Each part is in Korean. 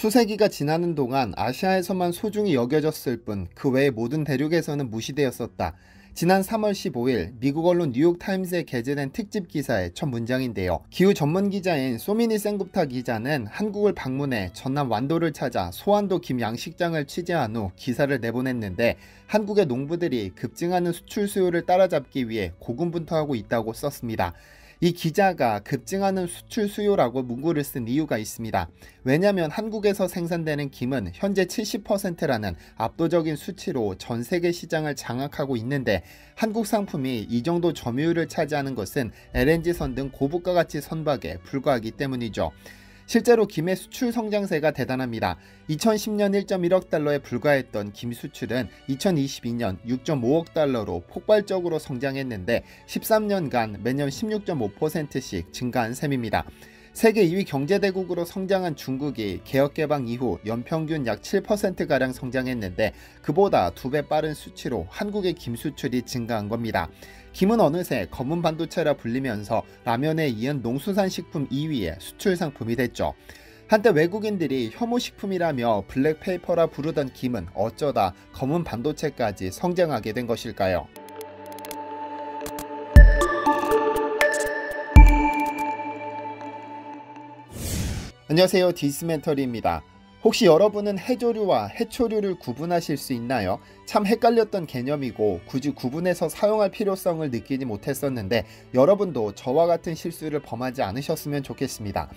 수세기가 지나는 동안 아시아에서만 소중히 여겨졌을 뿐 그 외의 모든 대륙에서는 무시되었었다. 지난 3월 15일 미국 언론 뉴욕타임스에 게재된 특집 기사의 첫 문장인데요. 기후 전문 기자인 소미니 생굽타 기자는 한국을 방문해 전남 완도를 찾아 소완도 김양식장을 취재한 후 기사를 내보냈는데, 한국의 농부들이 급증하는 수출 수요를 따라잡기 위해 고군분투하고 있다고 썼습니다. 이 기자가 급증하는 수출 수요라고 문구를 쓴 이유가 있습니다. 왜냐하면 한국에서 생산되는 김은 현재 70%라는 압도적인 수치로 전 세계 시장을 장악하고 있는데, 한국 상품이 이 정도 점유율을 차지하는 것은 LNG선 등 고부가 가치 선박에 불과하기 때문이죠. 실제로 김의 수출 성장세가 대단합니다. 2010년 1.1억 달러에 불과했던 김 수출은 2022년 6.5억 달러로 폭발적으로 성장했는데 13년간 매년 16.5%씩 증가한 셈입니다. 세계 2위 경제대국으로 성장한 중국이 개혁개방 이후 연평균 약 7%가량 성장했는데, 그보다 2배 빠른 수치로 한국의 김 수출이 증가한 겁니다. 김은 어느새 검은 반도체라 불리면서 라면에 이은 농수산식품 2위의 수출 상품이 됐죠. 한때 외국인들이 혐오식품이라며 블랙페이퍼라 부르던 김은 어쩌다 검은 반도체까지 성장하게 된 것일까요? 안녕하세요, 디스멘터리입니다. 혹시 여러분은 해조류와 해초류를 구분하실 수 있나요? 참 헷갈렸던 개념이고 굳이 구분해서 사용할 필요성을 느끼지 못했었는데, 여러분도 저와 같은 실수를 범하지 않으셨으면 좋겠습니다.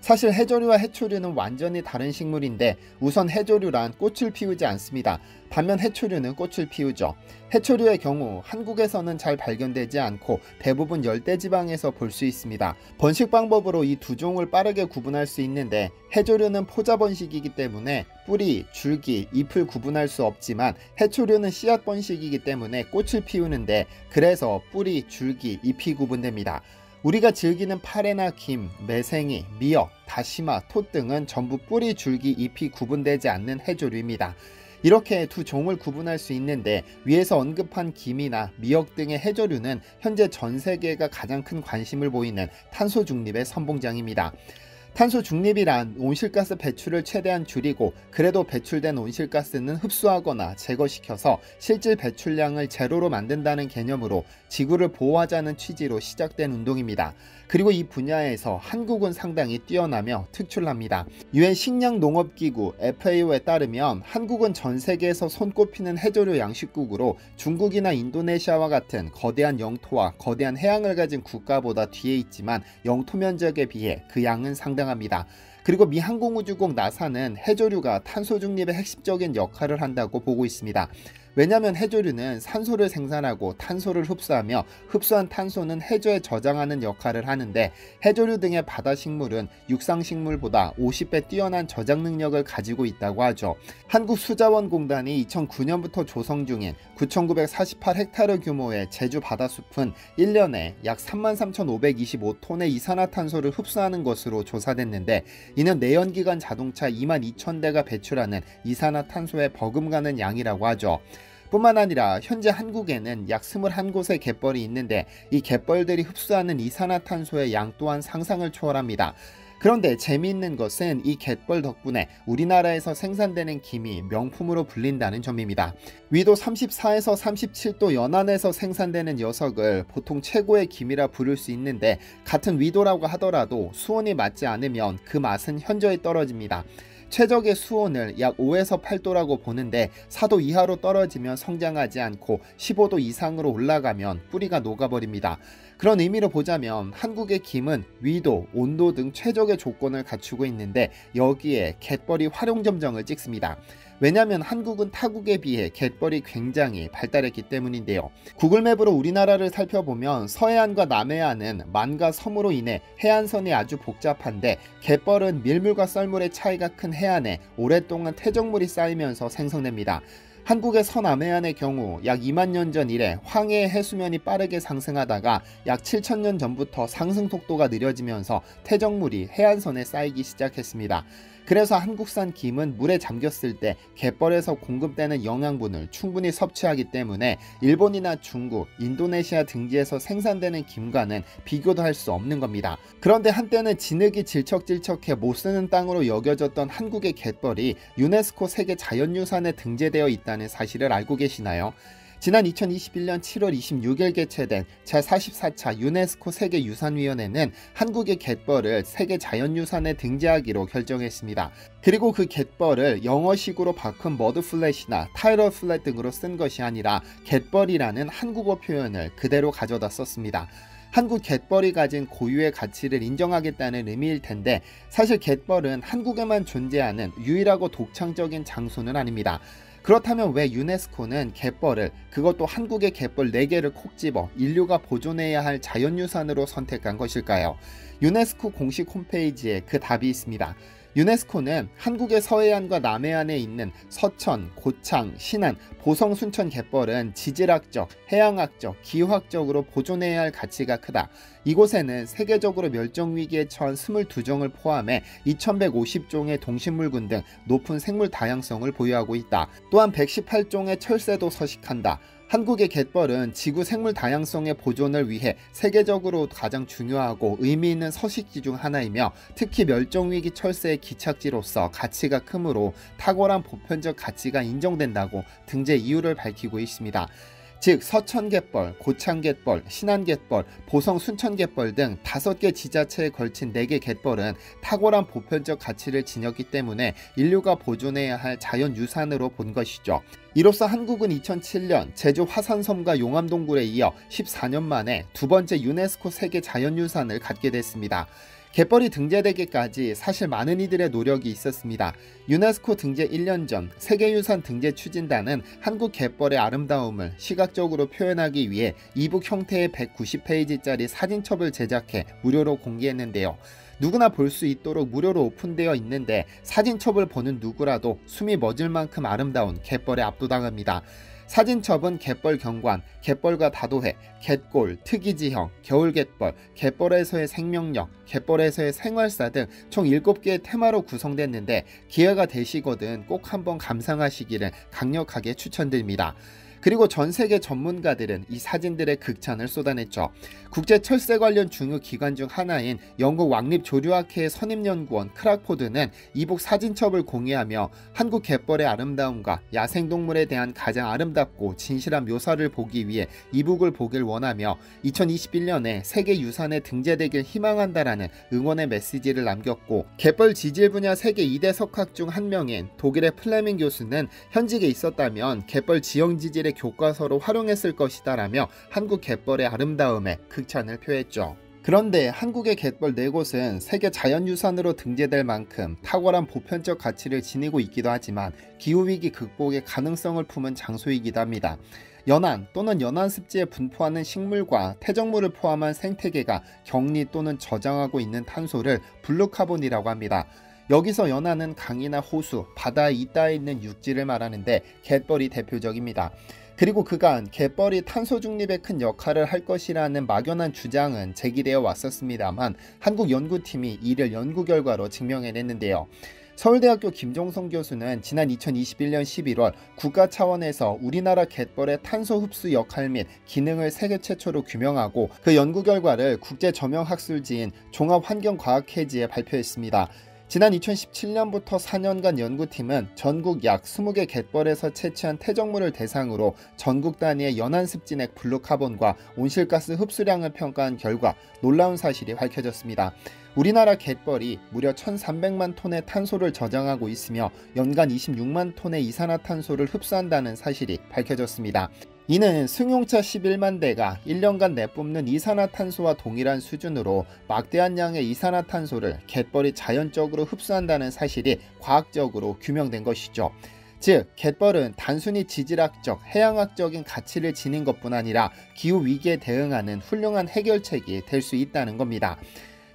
사실 해조류와 해초류는 완전히 다른 식물인데, 우선 해조류란 꽃을 피우지 않습니다. 반면 해초류는 꽃을 피우죠. 해초류의 경우 한국에서는 잘 발견되지 않고 대부분 열대지방에서 볼 수 있습니다. 번식 방법으로 이 두 종을 빠르게 구분할 수 있는데, 해조류는 포자 번식이기 때문에 뿌리, 줄기, 잎을 구분할 수 없지만, 해초류는 씨앗 번식이기 때문에 꽃을 피우는데, 그래서 뿌리, 줄기, 잎이 구분됩니다. 우리가 즐기는 파래나 김, 매생이, 미역, 다시마, 톳 등은 전부 뿌리, 줄기, 잎이 구분되지 않는 해조류입니다. 이렇게 두 종을 구분할 수 있는데, 위에서 언급한 김이나 미역 등의 해조류는 현재 전 세계가 가장 큰 관심을 보이는 탄소 중립의 선봉장입니다. 탄소 중립이란 온실가스 배출을 최대한 줄이고, 그래도 배출된 온실가스는 흡수하거나 제거시켜서 실질 배출량을 제로로 만든다는 개념으로 지구를 보호하자는 취지로 시작된 운동입니다. 그리고 이 분야에서 한국은 상당히 뛰어나며 특출납니다. 유엔 식량농업기구 FAO에 따르면 한국은 전 세계에서 손꼽히는 해조류 양식국으로 중국이나 인도네시아와 같은 거대한 영토와 거대한 해양을 가진 국가보다 뒤에 있지만, 영토 면적에 비해 그 양은 상당합니다. 그리고 미 항공우주국 나사는 해조류가 탄소 중립의 핵심적인 역할을 한다고 보고 있습니다. 왜냐하면 해조류는 산소를 생산하고 탄소를 흡수하며, 흡수한 탄소는 해저에 저장하는 역할을 하는데, 해조류 등의 바다식물은 육상식물보다 50배 뛰어난 저장 능력을 가지고 있다고 하죠. 한국수자원공단이 2009년부터 조성 중인 9,948헥타르 규모의 제주 바다숲은 1년에 약 33,525톤의 이산화탄소를 흡수하는 것으로 조사됐는데, 이는 내연기관 자동차 22,000대가 배출하는 이산화탄소에 버금가는 양이라고 하죠. 뿐만 아니라 현재 한국에는 약 21곳의 갯벌이 있는데, 이 갯벌들이 흡수하는 이산화탄소의 양 또한 상상을 초월합니다. 그런데 재미있는 것은 이 갯벌 덕분에 우리나라에서 생산되는 김이 명품으로 불린다는 점입니다. 위도 34에서 37도 연안에서 생산되는 녀석을 보통 최고의 김이라 부를 수 있는데, 같은 위도라고 하더라도 수온이 맞지 않으면 그 맛은 현저히 떨어집니다. 최적의 수온을 약 5에서 8도라고 보는데, 4도 이하로 떨어지면 성장하지 않고 15도 이상으로 올라가면 뿌리가 녹아버립니다. 그런 의미로 보자면 한국의 김은 위도, 온도 등 최적의 조건을 갖추고 있는데, 여기에 갯벌이 활용점정을 찍습니다. 왜냐하면 한국은 타국에 비해 갯벌이 굉장히 발달했기 때문인데요. 구글맵으로 우리나라를 살펴보면 서해안과 남해안은 만가 섬으로 인해 해안선이 아주 복잡한데, 갯벌은 밀물과 썰물의 차이가 큰 해안에 오랫동안 퇴적물이 쌓이면서 생성됩니다. 한국의 서남해안의 경우 약 2만 년 전 이래 황해의 해수면이 빠르게 상승하다가 약 7,000년 전부터 상승 속도가 느려지면서 퇴적물이 해안선에 쌓이기 시작했습니다. 그래서 한국산 김은 물에 잠겼을 때 갯벌에서 공급되는 영양분을 충분히 섭취하기 때문에 일본이나 중국, 인도네시아 등지에서 생산되는 김과는 비교도 할 수 없는 겁니다. 그런데 한때는 진흙이 질척질척해 못쓰는 땅으로 여겨졌던 한국의 갯벌이 유네스코 세계 자연유산에 등재되어 있다는 사실을 알고 계시나요? 지난 2021년 7월 26일 개최된 제44차 유네스코 세계유산위원회는 한국의 갯벌을 세계 자연유산에 등재하기로 결정했습니다. 그리고 그 갯벌을 영어식으로 바꾼 머드플랫이나 타이러 플랫 등으로 쓴 것이 아니라 갯벌이라는 한국어 표현을 그대로 가져다 썼습니다. 한국 갯벌이 가진 고유의 가치를 인정하겠다는 의미일 텐데 사실 갯벌은 한국에만 존재하는 유일하고 독창적인 장소는 아닙니다. 그렇다면 왜 유네스코는 갯벌을, 그것도 한국의 갯벌 4개를 콕 집어 인류가 보존해야 할 자연유산으로 선택한 것일까요? 유네스코 공식 홈페이지에 그 답이 있습니다. 유네스코는 한국의 서해안과 남해안에 있는 서천, 고창, 신안, 보성, 순천 갯벌은 지질학적, 해양학적, 기후학적으로 보존해야 할 가치가 크다. 이곳에는 세계적으로 멸종위기에 처한 22종을 포함해 2150종의 동식물군 등 높은 생물 다양성을 보유하고 있다. 또한 118종의 철새도 서식한다. 한국의 갯벌은 지구 생물 다양성의 보존을 위해 세계적으로 가장 중요하고 의미 있는 서식지 중 하나이며 특히 멸종위기 철새의 기착지로서 가치가 크므로 탁월한 보편적 가치가 인정된다고 등재 이유를 밝히고 있습니다. 즉 서천갯벌, 고창갯벌, 신안갯벌, 보성 순천갯벌 등 5개 지자체에 걸친 4개 갯벌은 탁월한 보편적 가치를 지녔기 때문에 인류가 보존해야 할 자연유산으로 본 것이죠. 이로써 한국은 2007년 제주 화산섬과 용암동굴에 이어 14년 만에 두 번째 유네스코 세계 자연유산을 갖게 됐습니다. 갯벌이 등재되기까지 사실 많은 이들의 노력이 있었습니다. 유네스코 등재 1년 전 세계유산 등재 추진단은 한국 갯벌의 아름다움을 시각적으로 표현하기 위해 이북 형태의 190페이지짜리 사진첩을 제작해 무료로 공개했는데요. 누구나 볼 수 있도록 무료로 오픈되어 있는데 사진첩을 보는 누구라도 숨이 멎을 만큼 아름다운 갯벌에 압도당합니다. 사진첩은 갯벌 경관, 갯벌과 다도해, 갯골, 특이지형, 겨울갯벌, 갯벌에서의 생명력, 갯벌에서의 생활사 등 총 7개의 테마로 구성됐는데 기회가 되시거든 꼭 한번 감상하시기를 강력하게 추천드립니다. 그리고 전세계 전문가들은 이 사진들의 극찬을 쏟아냈죠. 국제철새 관련 중요 기관 중 하나인 영국 왕립조류학회의 선임연구원 크락포드는 이북 사진첩을 공유하며 한국 갯벌의 아름다움과 야생동물에 대한 가장 아름답고 진실한 묘사를 보기 위해 이북을 보길 원하며 2021년에 세계유산에 등재되길 희망한다라는 응원의 메시지를 남겼고 갯벌 지질 분야 세계 2대 석학 중 한 명인 독일의 플레밍 교수는 현직에 있었다면 갯벌 지형 지질의 교과서로 활용했을 것이다 라며 한국 갯벌의 아름다움에 극찬을 표했죠. 그런데 한국의 갯벌 4곳은 세계 자연유산으로 등재될 만큼 탁월한 보편적 가치를 지니고 있기도 하지만 기후위기 극복의 가능성을 품은 장소이기도 합니다. 연안 또는 연안습지에 분포하는 식물과 퇴적물을 포함한 생태계가 격리 또는 저장하고 있는 탄소를 블루카본이라고 합니다. 여기서 연안은 강이나 호수, 바다에 잇닿아 있는 육지를 말하는데 갯벌이 대표적입니다. 그리고 그간 갯벌이 탄소 중립에 큰 역할을 할 것이라는 막연한 주장은 제기되어 왔었습니다만 한국 연구팀이 이를 연구 결과로 증명해냈는데요. 서울대학교 김종성 교수는 지난 2021년 11월 국가 차원에서 우리나라 갯벌의 탄소 흡수 역할 및 기능을 세계 최초로 규명하고 그 연구 결과를 국제 저명 학술지인 종합환경과학회지에 발표했습니다. 지난 2017년부터 4년간 연구팀은 전국 약 20개 갯벌에서 채취한 퇴적물을 대상으로 전국 단위의 연안습지 내 블루카본과 온실가스 흡수량을 평가한 결과 놀라운 사실이 밝혀졌습니다. 우리나라 갯벌이 무려 1,300만 톤의 탄소를 저장하고 있으며 연간 26만 톤의 이산화탄소를 흡수한다는 사실이 밝혀졌습니다. 이는 승용차 11만 대가 1년간 내뿜는 이산화탄소와 동일한 수준으로 막대한 양의 이산화탄소를 갯벌이 자연적으로 흡수한다는 사실이 과학적으로 규명된 것이죠. 즉, 갯벌은 단순히 지질학적, 해양학적인 가치를 지닌 것뿐 아니라 기후위기에 대응하는 훌륭한 해결책이 될 수 있다는 겁니다.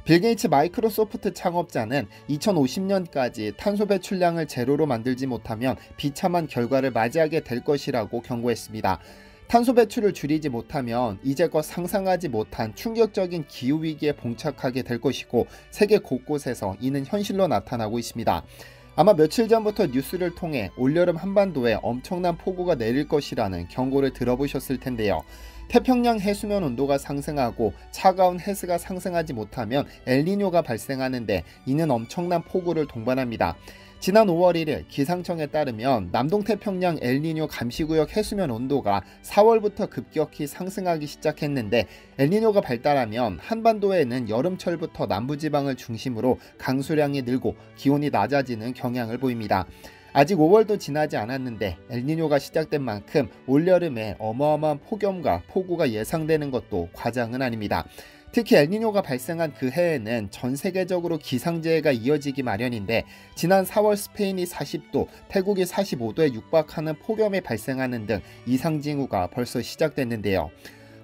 빌 게이츠 마이크로소프트 창업자는 2050년까지 탄소 배출량을 제로로 만들지 못하면 비참한 결과를 맞이하게 될 것이라고 경고했습니다. 탄소 배출을 줄이지 못하면 이제껏 상상하지 못한 충격적인 기후위기에 봉착하게 될 것이고 세계 곳곳에서 이는 현실로 나타나고 있습니다. 아마 며칠 전부터 뉴스를 통해 올여름 한반도에 엄청난 폭우가 내릴 것이라는 경고를 들어보셨을 텐데요. 태평양 해수면 온도가 상승하고 차가운 해수가 상승하지 못하면 엘니뇨가 발생하는데 이는 엄청난 폭우를 동반합니다. 지난 5월 1일 기상청에 따르면 남동태평양 엘니뇨 감시구역 해수면 온도가 4월부터 급격히 상승하기 시작했는데 엘니뇨가 발달하면 한반도에는 여름철부터 남부지방을 중심으로 강수량이 늘고 기온이 낮아지는 경향을 보입니다. 아직 5월도 지나지 않았는데 엘니뇨가 시작된 만큼 올여름에 어마어마한 폭염과 폭우가 예상되는 것도 과장은 아닙니다. 특히 엘니뇨가 발생한 그 해에는 전 세계적으로 기상재해가 이어지기 마련인데 지난 4월 스페인이 40도, 태국이 45도에 육박하는 폭염이 발생하는 등 이상징후가 벌써 시작됐는데요.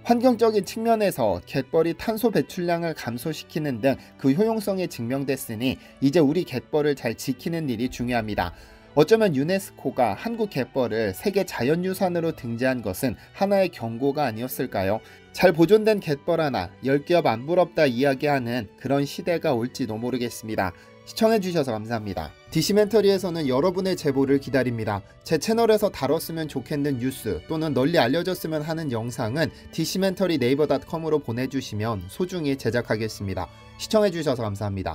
환경적인 측면에서 갯벌이 탄소 배출량을 감소시키는 등 그 효용성이 증명됐으니 이제 우리 갯벌을 잘 지키는 일이 중요합니다. 어쩌면 유네스코가 한국 갯벌을 세계 자연유산으로 등재한 것은 하나의 경고가 아니었을까요? 잘 보존된 갯벌 하나 10겹 안 부럽다 이야기하는 그런 시대가 올지도 모르겠습니다. 시청해주셔서 감사합니다. 디시멘터리에서는 여러분의 제보를 기다립니다. 제 채널에서 다뤘으면 좋겠는 뉴스 또는 널리 알려졌으면 하는 영상은 디시멘터리 네이버.com으로 보내주시면 소중히 제작하겠습니다. 시청해주셔서 감사합니다.